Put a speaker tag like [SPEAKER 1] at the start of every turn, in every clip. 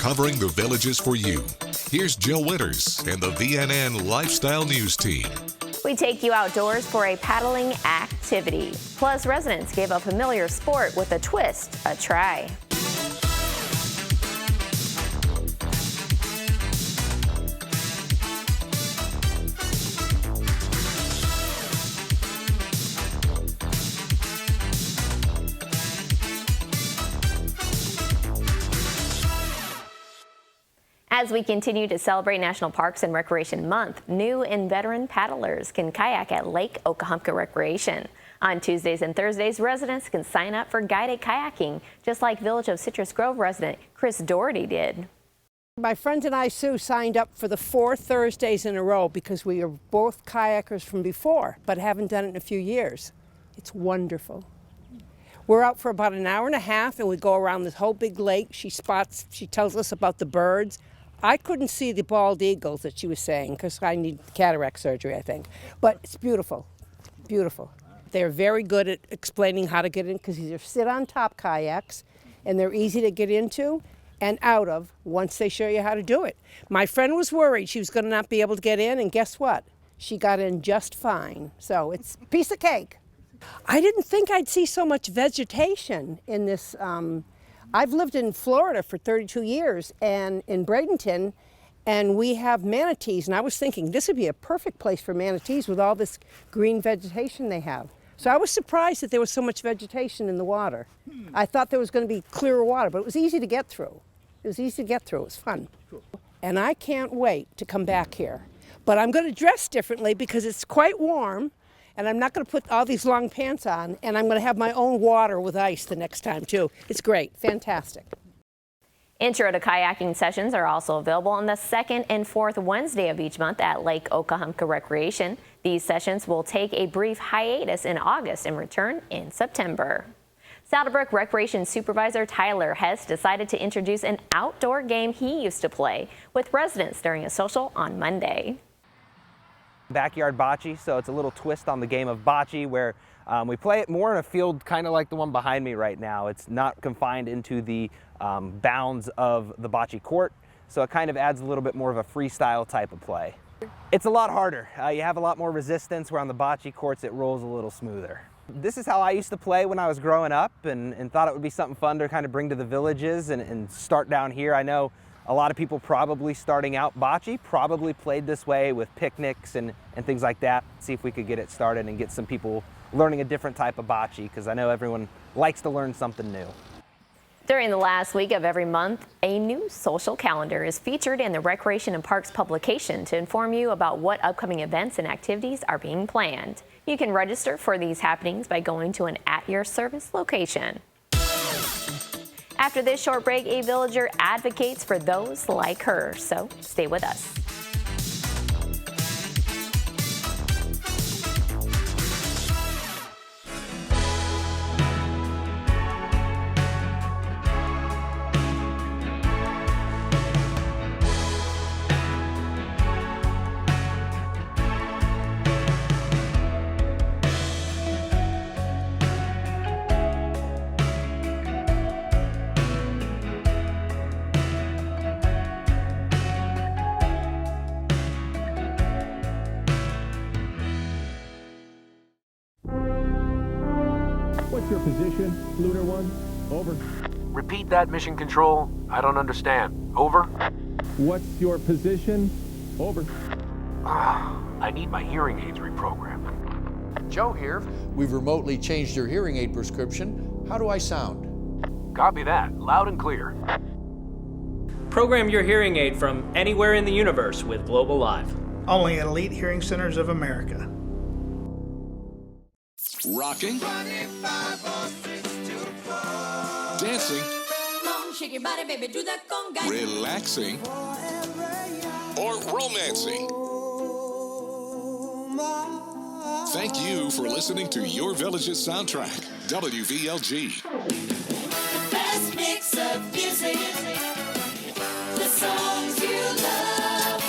[SPEAKER 1] covering the villages for you. Here's Jill Winters and the VNN Lifestyle News Team.
[SPEAKER 2] We take you outdoors for a paddling activity. Plus, residents gave a familiar sport with a twist a try. As we continue to celebrate National Parks and Recreation Month, new and veteran paddlers can kayak at Lake Okahumpka Recreation. On Tuesdays and Thursdays, residents can sign up for guided kayaking, just like Village of Citrus Grove resident Chris Doherty did.
[SPEAKER 3] My friend and I, Sue, signed up for the 4 Thursdays in a row because we are both kayakers from before, but haven't done it in a few years. It's wonderful. We're out for about an hour and a half, and we go around this whole big lake. She tells us about the birds. I couldn't see the bald eagles that she was saying because I need cataract surgery, I think. But it's beautiful, beautiful. They're very good at explaining how to get in because these are sit-on-top kayaks, and they're easy to get into and out of once they show you how to do it. My friend was worried she was going to not be able to get in, and guess what? She got in just fine. So it's a piece of cake. I didn't think I'd see so much vegetation in this. I've lived in Florida for 32 years and in Bradenton, and we have manatees. And I was thinking this would be a perfect place for manatees with all this green vegetation they have. So I was surprised that there was so much vegetation in the water. I thought there was going to be clearer water, but it was easy to get through. It was easy to get through. It was fun. And I can't wait to come back here. But I'm going to dress differently because it's quite warm. And I'm not going to put all these long pants on, and I'm going to have my own water with ice the next time, too. It's great. Fantastic.
[SPEAKER 2] Intro to kayaking sessions are also available on the second and fourth Wednesday of each month at Lake Okahumpka Recreation. These sessions will take a brief hiatus in August and return in September. Saddlebrook Recreation Supervisor Tyler Hess decided to introduce an outdoor game he used to play with residents during a social on Monday.
[SPEAKER 4] Backyard bocce, so it's a little twist on the game of bocce where we play it more in a field kind of like the one behind me right now. It's not confined into the bounds of the bocce court, so it kind of adds a little bit more of a freestyle type of play. It's a lot harder. You have a lot more resistance, where on the bocce courts it rolls a little smoother. This is how I used to play when I was growing up, and thought it would be something fun to kind of bring to the villages and start down here. I know a lot of people probably starting out bocce probably played this way with picnics and things like that. See if we could get it started and get some people learning a different type of bocce, because I know everyone likes to learn something new.
[SPEAKER 2] During the last week of every month, a new social calendar is featured in the Recreation and Parks publication to inform you about what upcoming events and activities are being planned. You can register for these happenings by going to an at-your-service location. After this short break, a villager advocates for those like her, so stay with us.
[SPEAKER 5] What's your position, Lunar 1? Over.
[SPEAKER 6] Repeat that, Mission Control. I don't understand. Over.
[SPEAKER 5] What's your position? Over.
[SPEAKER 6] I need my hearing aids reprogrammed. Joe here.
[SPEAKER 7] We've remotely changed your hearing aid prescription. How do I sound?
[SPEAKER 6] Copy that. Loud and clear.
[SPEAKER 8] Program your hearing aid from anywhere in the universe with Global Live.
[SPEAKER 9] Only at Elite Hearing Centers of America.
[SPEAKER 1] Rocking, dancing, relaxing, or romancing. Thank you for listening to Your Village's soundtrack, WVLG.
[SPEAKER 10] The best mix of music, the songs you love.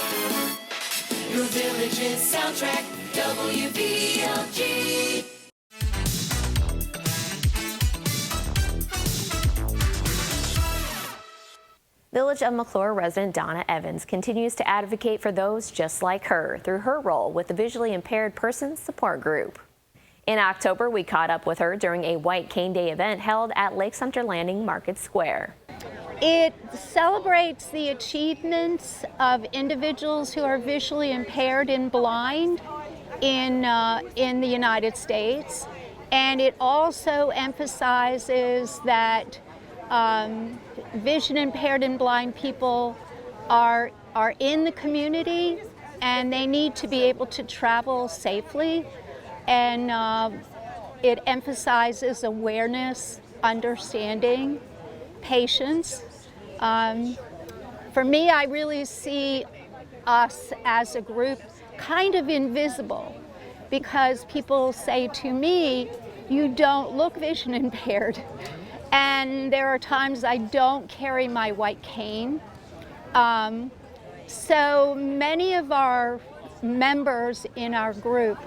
[SPEAKER 10] Your Village's soundtrack, WVLG.
[SPEAKER 2] Village of McClure resident Donna Evans continues to advocate for those just like her through her role with the Visually Impaired Persons Support Group. In October, we caught up with her during a White Cane Day event held at Lake Sumter Landing Market Square.
[SPEAKER 11] It celebrates the achievements of individuals who are visually impaired and blind in the United States, and it also emphasizes that vision impaired and blind people are in the community and they need to be able to travel safely, and it emphasizes awareness, understanding, patience. For me, I really see us as a group kind of invisible, because people say to me, you don't look vision impaired. And there are times I don't carry my white cane. So many of our members in our group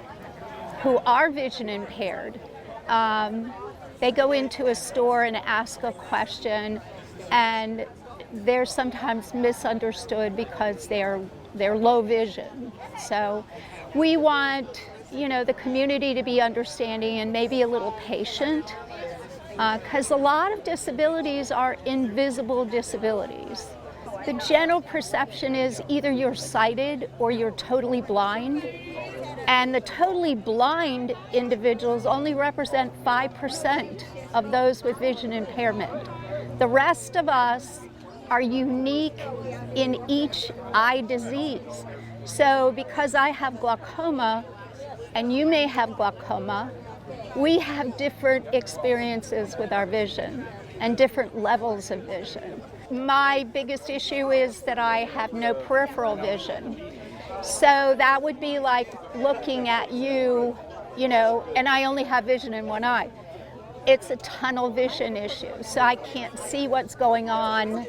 [SPEAKER 11] who are vision impaired, they go into a store and ask a question, and they're sometimes misunderstood because they're low vision. So we want, the community to be understanding and maybe a little patient, because a lot of disabilities are invisible disabilities. The general perception is either you're sighted or you're totally blind, and the totally blind individuals only represent 5% of those with vision impairment. The rest of us are unique in each eye disease. So because I have glaucoma and you may have glaucoma, we have different experiences with our vision and different levels of vision. My biggest issue is that I have no peripheral vision. So that would be like looking at you, and I only have vision in one eye. It's a tunnel vision issue. So I can't see what's going on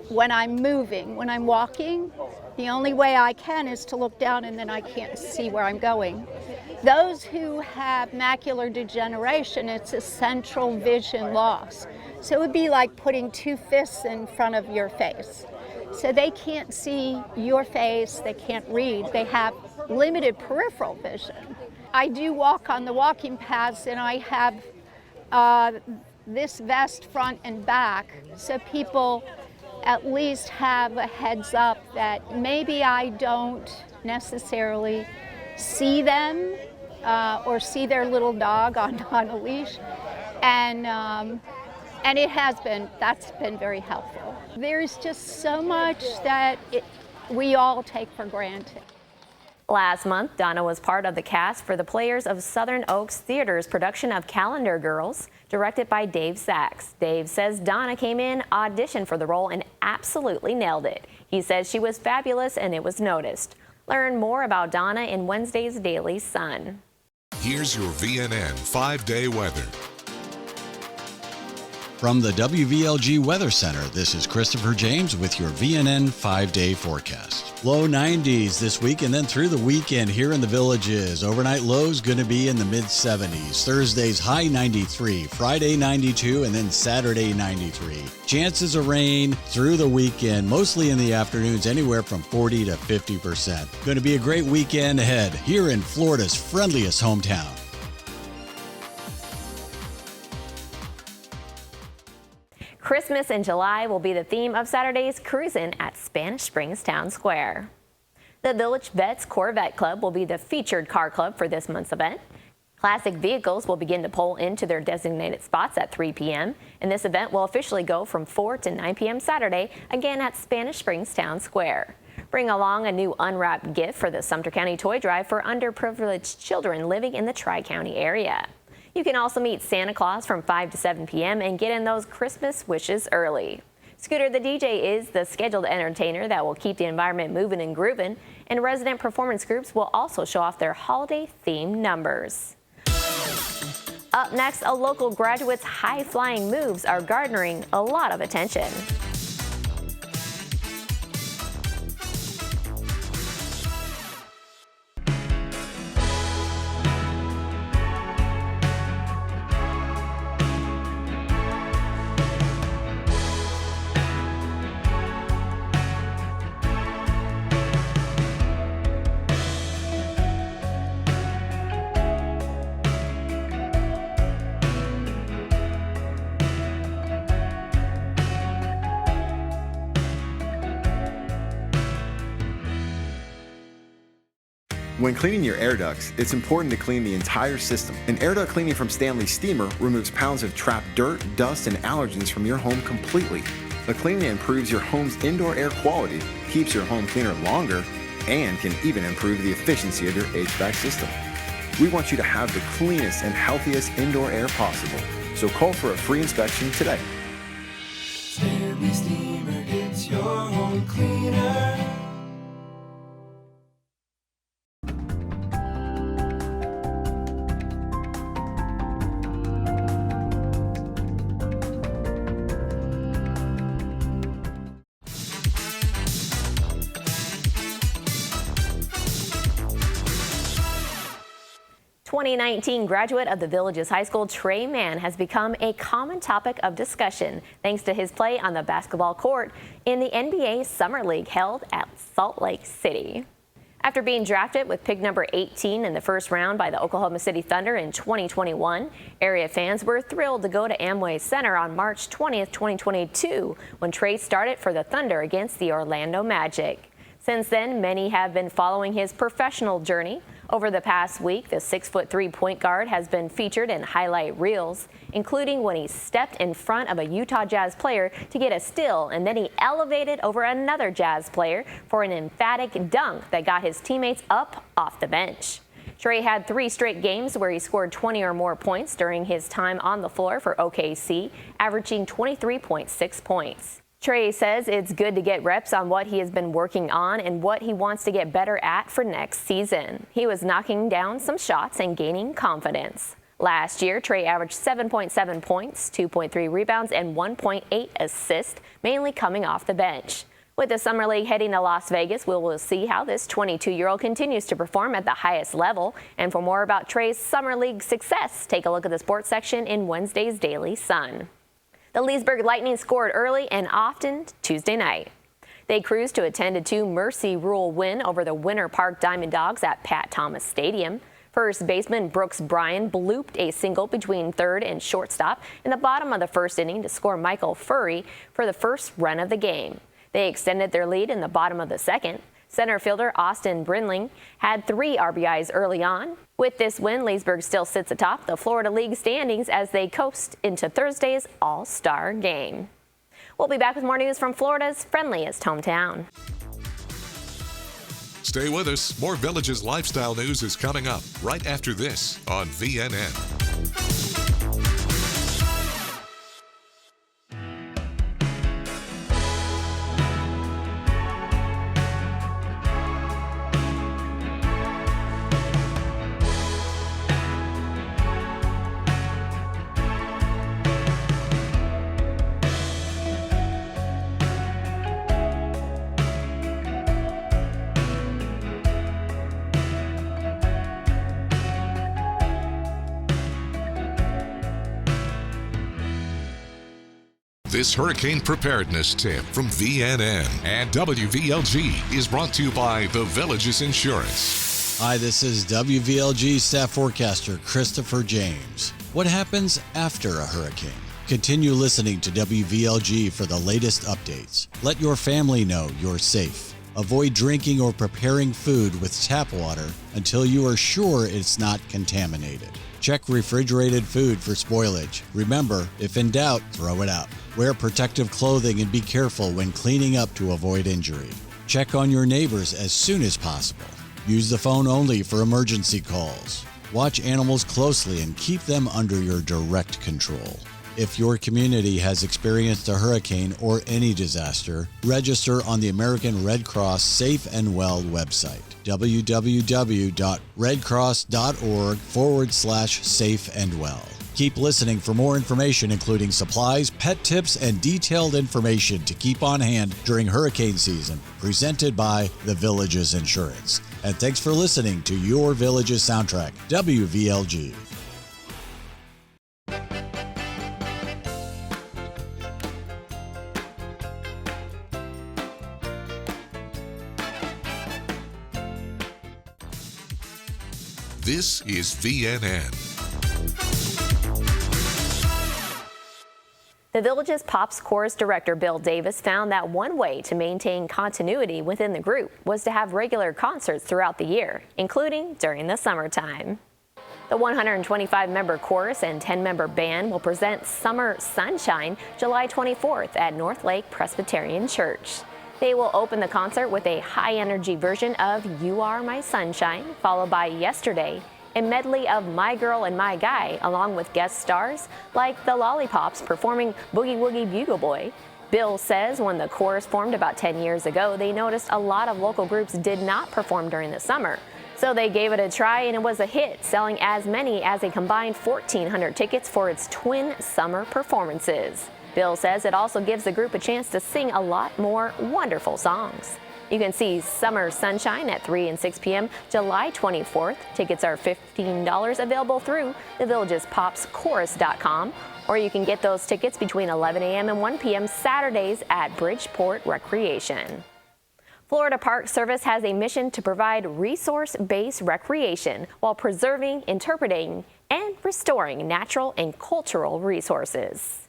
[SPEAKER 11] when I'm moving. When I'm walking, the only way I can is to look down, and then I can't see where I'm going. Those who have macular degeneration, it's a central vision loss. So it would be like putting two fists in front of your face. So they can't see your face, they can't read, they have limited peripheral vision. I do walk on the walking paths, and I have this vest front and back, so people at least have a heads up that maybe I don't necessarily see them or see their little dog on a leash, and that's been very helpful. There's just so much that we all take for granted.
[SPEAKER 2] Last month, Donna was part of the cast for the Players of Southern Oaks Theater's production of Calendar Girls, directed by Dave Sachs. Dave says Donna came in, auditioned for the role, and absolutely nailed it. He says she was fabulous and it was noticed. Learn more about Donna in Wednesday's Daily Sun.
[SPEAKER 1] Here's your VNN 5-day weather.
[SPEAKER 12] From the WVLG Weather Center, this is Christopher James with your VNN 5-day forecast. Low 90s this week, and then through the weekend here in the Villages. Overnight lows going to be in the mid-70s. Thursday's high 93, Friday 92, and then Saturday 93. Chances of rain through the weekend, mostly in the afternoons, anywhere from 40 to 50%. Going to be a great weekend ahead here in Florida's friendliest hometown.
[SPEAKER 2] Christmas in July will be the theme of Saturday's Cruisin' at Spanish Springs Town Square. The Village Vets Corvette Club will be the featured car club for this month's event. Classic vehicles will begin to pull into their designated spots at 3 p.m., and this event will officially go from 4 to 9 p.m. Saturday, again at Spanish Springs Town Square. Bring along a new unwrapped gift for the Sumter County Toy Drive for underprivileged children living in the Tri-County area. You can also meet Santa Claus from 5 to 7 p.m. and get in those Christmas wishes early. Scooter the DJ is the scheduled entertainer that will keep the environment moving and grooving, and resident performance groups will also show off their holiday-themed numbers. Up next, a local graduate's high-flying moves are garnering a lot of attention.
[SPEAKER 13] When cleaning your air ducts, it's important to clean the entire system. An air duct cleaning from Stanley Steamer removes pounds of trapped dirt, dust, and allergens from your home completely. The cleaning improves your home's indoor air quality, keeps your home cleaner longer, and can even improve the efficiency of your HVAC system. We want you to have the cleanest and healthiest indoor air possible. So call for a free inspection today.
[SPEAKER 10] Stanley Steamer gets your home cleaner.
[SPEAKER 2] '19 graduate of the Villages High School, Trey Mann, has become a common topic of discussion thanks to his play on the basketball court in the NBA Summer League held at Salt Lake City. After being drafted with pick number 18 in the first round by the Oklahoma City Thunder in 2021, area fans were thrilled to go to Amway Center on March 20th, 2022, when Trey started for the Thunder against the Orlando Magic. Since then, many have been following his professional journey. Over the past week, the 6'3" point guard has been featured in highlight reels, including when he stepped in front of a Utah Jazz player to get a steal, and then he elevated over another Jazz player for an emphatic dunk that got his teammates up off the bench. Trey had 3 straight games where he scored 20 or more points during his time on the floor for OKC, averaging 23.6 points. Trey says it's good to get reps on what he has been working on and what he wants to get better at for next season. He was knocking down some shots and gaining confidence. Last year, Trey averaged 7.7 points, 2.3 rebounds, and 1.8 assists, mainly coming off the bench. With the Summer League heading to Las Vegas, we will see how this 22-year-old continues to perform at the highest level. And for more about Trey's Summer League success, take a look at the sports section in Wednesday's Daily Sun. The Leesburg Lightning scored early and often Tuesday night. They cruised to a 10-2 Mercy Rule win over the Winter Park Diamond Dogs at Pat Thomas Stadium. First baseman Brooks Bryan blooped a single between third and shortstop in the bottom of the first inning to score Michael Furry for the first run of the game. They extended their lead in the bottom of the second. Center fielder Austin Brinling had 3 RBIs early on. With this win, Leesburg still sits atop the Florida League standings as they coast into Thursday's All-Star game. We'll be back with more news from Florida's friendliest hometown.
[SPEAKER 1] Stay with us. More Villages lifestyle news is coming up right after this on VNN. This hurricane preparedness tip from VNN and WVLG is brought to you by the Villages Insurance.
[SPEAKER 12] Hi, this is WVLG staff forecaster Christopher James. What happens after a hurricane? Continue listening to WVLG for the latest updates. Let your family know you're safe. Avoid drinking or preparing food with tap water until you are sure it's not contaminated. Check refrigerated food for spoilage. Remember, if in doubt, throw it out. Wear protective clothing and be careful when cleaning up to avoid injury. Check on your neighbors as soon as possible. Use the phone only for emergency calls. Watch animals closely and keep them under your direct control. If your community has experienced a hurricane or any disaster, register on the American Red Cross Safe and Well website, www.redcross.org/safe-and-well. Keep listening for more information, including supplies, pet tips, and detailed information to keep on hand during hurricane season, presented by The Villages Insurance. And thanks for listening to Your Villages Soundtrack, WVLG.
[SPEAKER 1] This is VNN.
[SPEAKER 2] The Village's Pops Chorus director Bill Davis found that one way to maintain continuity within the group was to have regular concerts throughout the year, including during the summertime. The 125-member chorus and 10-member band will present Summer Sunshine July 24th at North Lake Presbyterian Church. They will open the concert with a high-energy version of You Are My Sunshine, followed by Yesterday, a medley of My Girl and My Guy, along with guest stars like the Lollipops performing Boogie Woogie Bugle Boy. Bill says when the chorus formed about 10 years ago, they noticed a lot of local groups did not perform during the summer. So they gave it a try and it was a hit, selling as many as a combined 1,400 tickets for its twin summer performances. Bill says it also gives the group a chance to sing a lot more wonderful songs. You can see Summer Sunshine at 3 and 6 p.m. July 24th. Tickets are $15 available through the Village's popschorus.com, or you can get those tickets between 11 a.m. and 1 p.m. Saturdays at Bridgeport Recreation. Florida Park Service has a mission to provide resource-based recreation while preserving, interpreting, and restoring natural and cultural resources.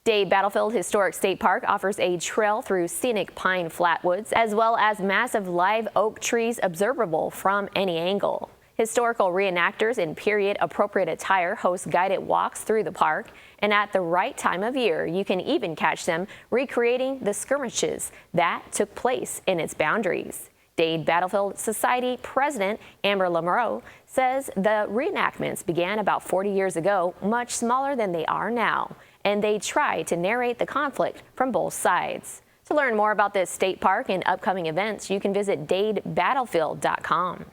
[SPEAKER 2] Ded Battlefield Historic State Park offers a trail through scenic pine flatwoods, as well as massive live oak trees observable from any angle. Historical reenactors in period-appropriate attire host guided walks through the park, and at the right time of year, you can even catch them recreating the skirmishes that took place in its boundaries. Ded Battlefield Society President Amber Lamoureux says the reenactments began about 40 years ago, much smaller than they are now, and they try to narrate the conflict from both sides. To learn more about this state park and upcoming events, you can visit dedbattlefield.com.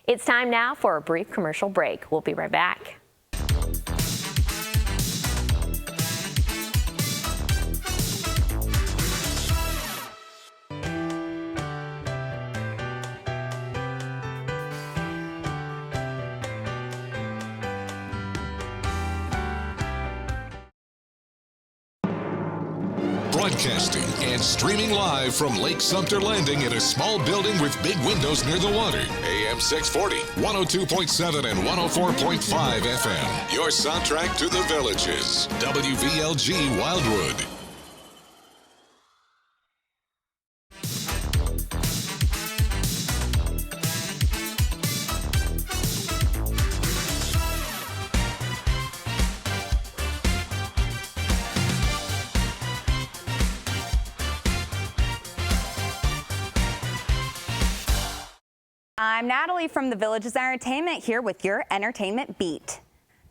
[SPEAKER 2] It's time now for a brief commercial break. We'll be right back.
[SPEAKER 1] Broadcasting and streaming live from Lake Sumter Landing in a small building with big windows near the water. AM 640, 102.7 and 104.5 FM. Your soundtrack to the Villages. WVLG Wildwood.
[SPEAKER 14] I'm Natalie from the Villages Entertainment here with your Entertainment Beat.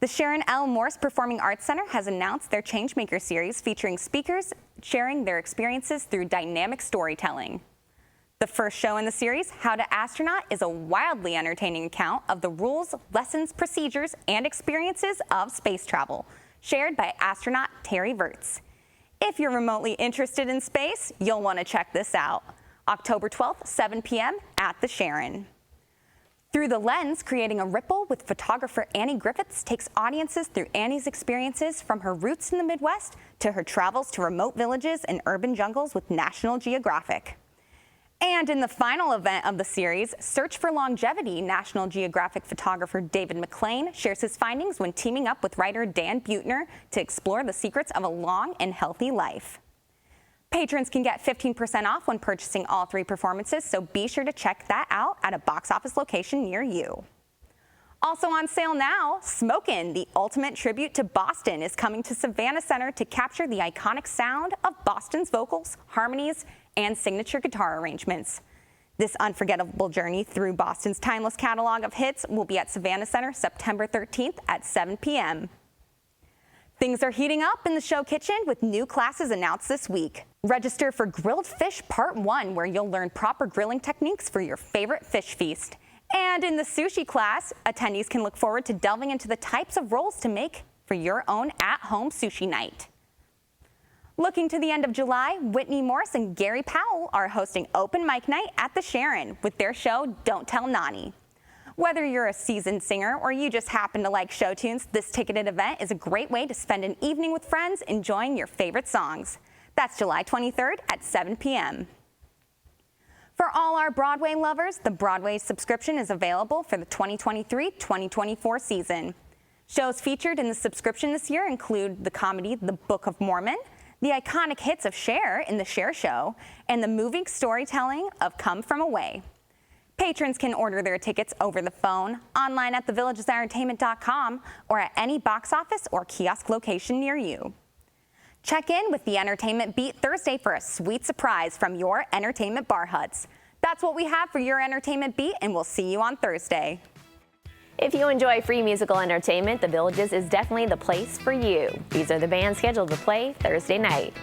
[SPEAKER 14] The Sharon L. Morse Performing Arts Center has announced their Changemaker series featuring speakers sharing their experiences through dynamic storytelling. The first show in the series, How to Astronaut, is a wildly entertaining account of the rules, lessons, procedures, and experiences of space travel, shared by astronaut Terry Virts. If you're remotely interested in space, you'll want to check this out. October 12th, 7 p.m. at the Sharon. Through the Lens, Creating a Ripple with photographer Annie Griffiths takes audiences through Annie's experiences from her roots in the Midwest to her travels to remote villages and urban jungles with National Geographic. And in the final event of the series, Search for Longevity, National Geographic photographer David McLean shares his findings when teaming up with writer Dan Buettner to explore the secrets of a long and healthy life. Patrons can get 15% off when purchasing all 3 performances, so be sure to check that out at a box office location near you. Also on sale now, Smokin', the ultimate tribute to Boston, is coming to Savannah Center to capture the iconic sound of Boston's vocals, harmonies, and signature guitar arrangements. This unforgettable journey through Boston's timeless catalog of hits will be at Savannah Center September 13th at 7 p.m. Things are heating up in the show kitchen with new classes announced this week. Register for Grilled Fish Part 1, where you'll learn proper grilling techniques for your favorite fish feast. And in the sushi class, attendees can look forward to delving into the types of rolls to make for your own at-home sushi night. Looking to the end of July, Whitney Morse and Gary Powell are hosting Open Mic Night at the Sharon with their show Don't Tell Nani. Whether you're a seasoned singer or you just happen to like show tunes, this ticketed event is a great way to spend an evening with friends enjoying your favorite songs. That's July 23rd at 7 p.m. For all our Broadway lovers, the Broadway subscription is available for the 2023-2024 season. Shows featured in the subscription this year include the comedy The Book of Mormon, the iconic hits of Cher in The Cher Show, and the moving storytelling of Come From Away. Patrons can order their tickets over the phone, online at thevillagesentertainment.com, or at any box office or kiosk location near you. Check in with the Entertainment Beat Thursday for a sweet surprise from your entertainment bar huts. That's what we have for your Entertainment Beat, and we'll see you on Thursday.
[SPEAKER 2] If you enjoy free musical entertainment, The Villages is definitely the place for you. These are the bands scheduled to play Thursday night.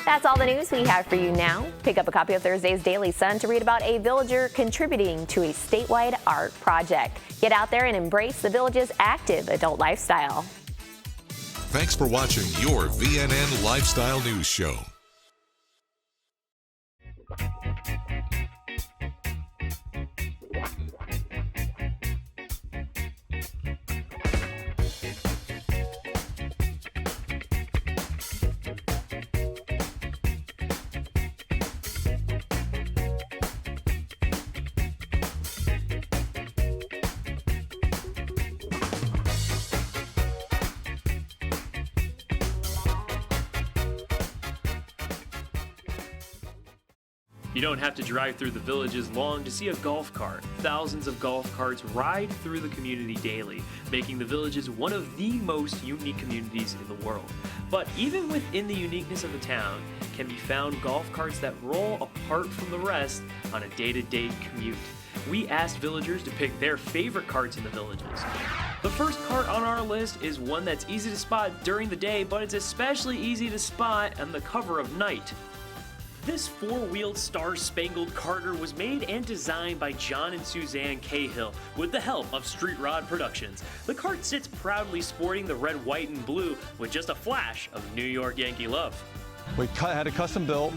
[SPEAKER 2] That's all the news we have for you now. Pick up a copy of Thursday's Daily Sun to read about a villager contributing to a statewide art project. Get out there and embrace the Village's active adult lifestyle.
[SPEAKER 1] Thanks for watching your VNN Lifestyle News Show.
[SPEAKER 8] You don't have to drive through the Villages long to see a golf cart. Thousands of golf carts ride through the community daily, making the Villages one of the most unique communities in the world. But even within the uniqueness of the town, can be found golf carts that roll apart from the rest on a day-to-day commute. We asked villagers to pick their favorite carts in the Villages. The first cart on our list is one that's easy to spot during the day, but it's especially easy to spot on the cover of night. This four-wheeled star-spangled carter was made and designed by John and Suzanne Cahill with the help of Street Rod Productions. The cart sits proudly sporting the red, white, and blue with just a flash of New York Yankee love.
[SPEAKER 15] We had it custom built.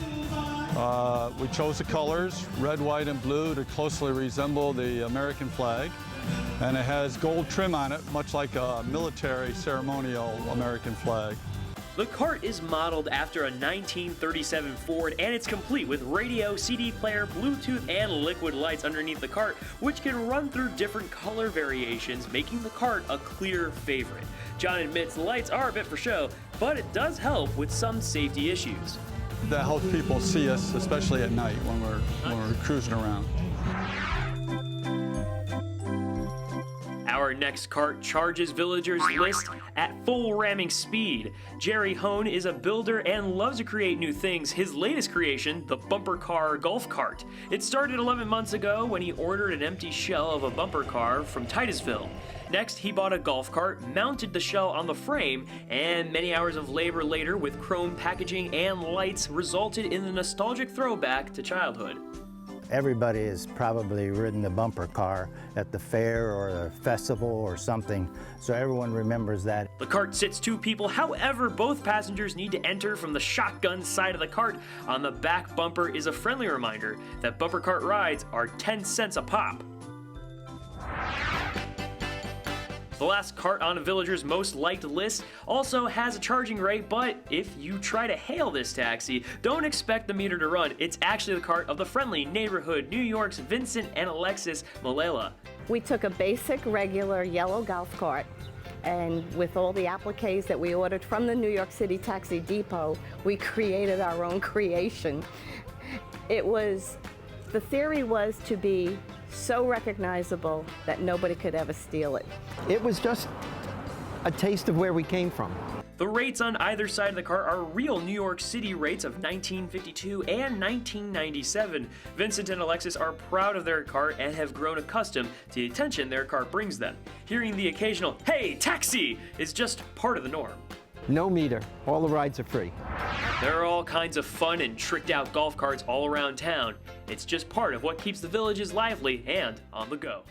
[SPEAKER 15] We chose the colors, red, white, and blue, to closely resemble the American flag. And it has gold trim on it, much like a military ceremonial American flag.
[SPEAKER 8] The cart is modeled after a 1937 Ford, and it's complete with radio, CD player, Bluetooth, and liquid lights underneath the cart, which can run through different color variations, making the cart a clear favorite. John admits the lights are a bit for show, but it does help with some safety issues.
[SPEAKER 15] That helps people see us, especially at night when we're cruising around.
[SPEAKER 8] Our next cart charges villagers' list at full ramming speed. Jerry Hone is a builder and loves to create new things. His latest creation, the bumper car golf cart. It started 11 months ago when he ordered an empty shell of a bumper car from Titusville. Next, he bought a golf cart, mounted the shell on the frame, and many hours of labor later with chrome packaging and lights resulted in the nostalgic throwback to childhood.
[SPEAKER 16] Everybody has probably ridden the bumper car at the fair or a festival or something, so everyone remembers that.
[SPEAKER 8] The cart sits two people, however, both passengers need to enter from the shotgun side of the cart. On the back bumper is a friendly reminder that bumper cart rides are 10 cents a pop. The last cart on a villager's most liked list also has a charging rate, but if you try to hail this taxi, don't expect the meter to run. It's actually the cart of the friendly neighborhood New York's Vincent and Alexis Malela.
[SPEAKER 17] We took a basic, regular yellow golf cart, and with all the appliques that we ordered from the New York City Taxi Depot, we created our own creation. The theory was to be so recognizable that nobody could ever steal it.
[SPEAKER 18] It was just a taste of where we came from.
[SPEAKER 8] The rates on either side of the cart are real New York City rates of 1952 and 1997. Vincent and Alexis are proud of their cart and have grown accustomed to the attention their cart brings them. Hearing the occasional, "Hey, taxi!" is just part of the norm.
[SPEAKER 18] No meter. All the rides are free.
[SPEAKER 8] There are all kinds of fun and tricked out golf carts all around town. It's just part of what keeps the villages lively and on the go.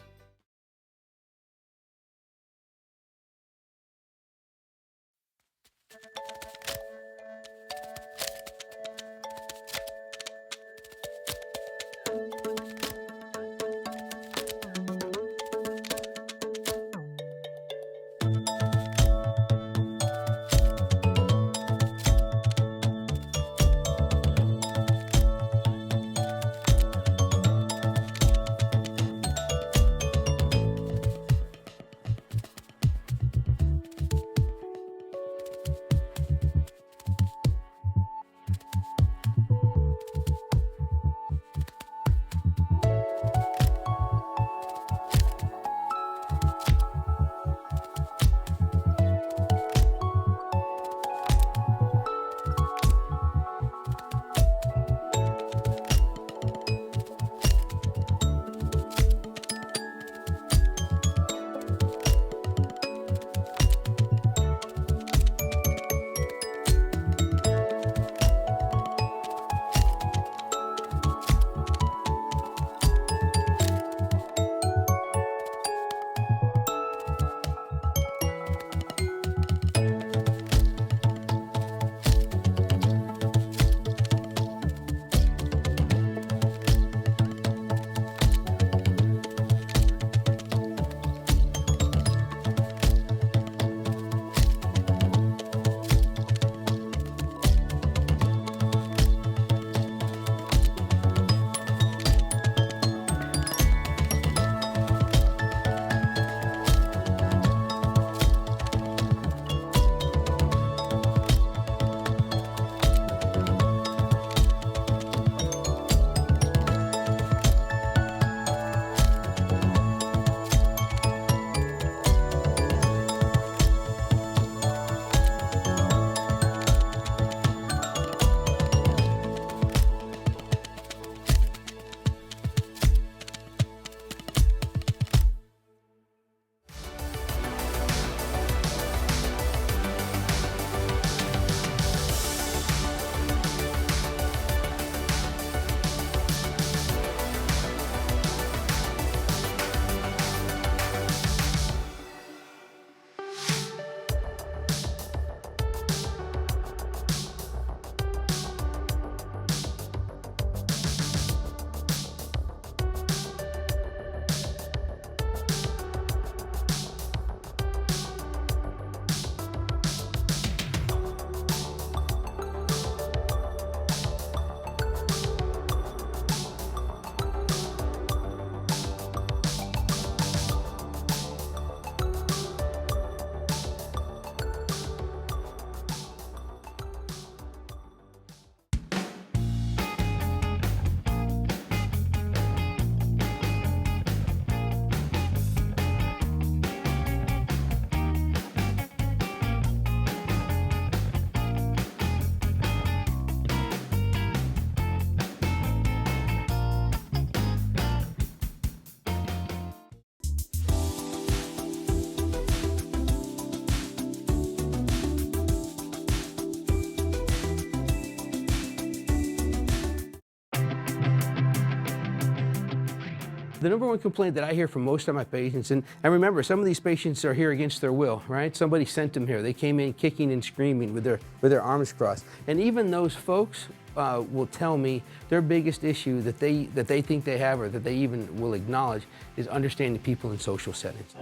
[SPEAKER 19] The number one complaint that I hear from most of my patients, and remember, some of these patients are here against their will, right? Somebody sent them here. They came in kicking and screaming with their arms crossed. And even those folks will tell me their biggest issue that they think they have, or that they even will acknowledge, is understanding people in social settings.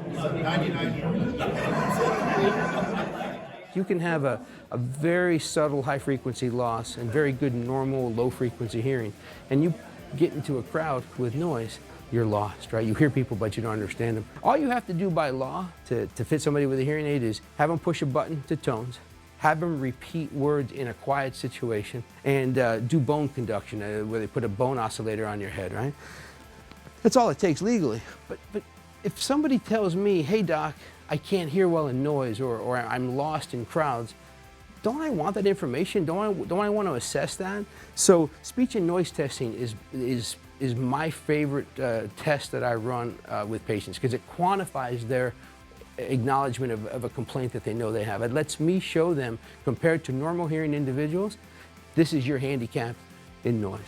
[SPEAKER 19] You can have a very subtle high-frequency loss and very good normal low-frequency hearing, and you get into a crowd with noise, you're lost, right? You hear people, but you don't understand them. All you have to do by law to fit somebody with a hearing aid is have them push a button to tones, have them repeat words in a quiet situation, and do bone conduction, where they put a bone oscillator on your head, right? That's all it takes legally. But if somebody tells me, hey doc, I can't hear well in noise, or I'm lost in crowds, don't I want that information? Don't I want to assess that? So speech and noise testing is my favorite test that I run with patients, because it quantifies their acknowledgement of a complaint that they know they have. It lets me show them, compared to normal hearing individuals, this is your handicap in noise.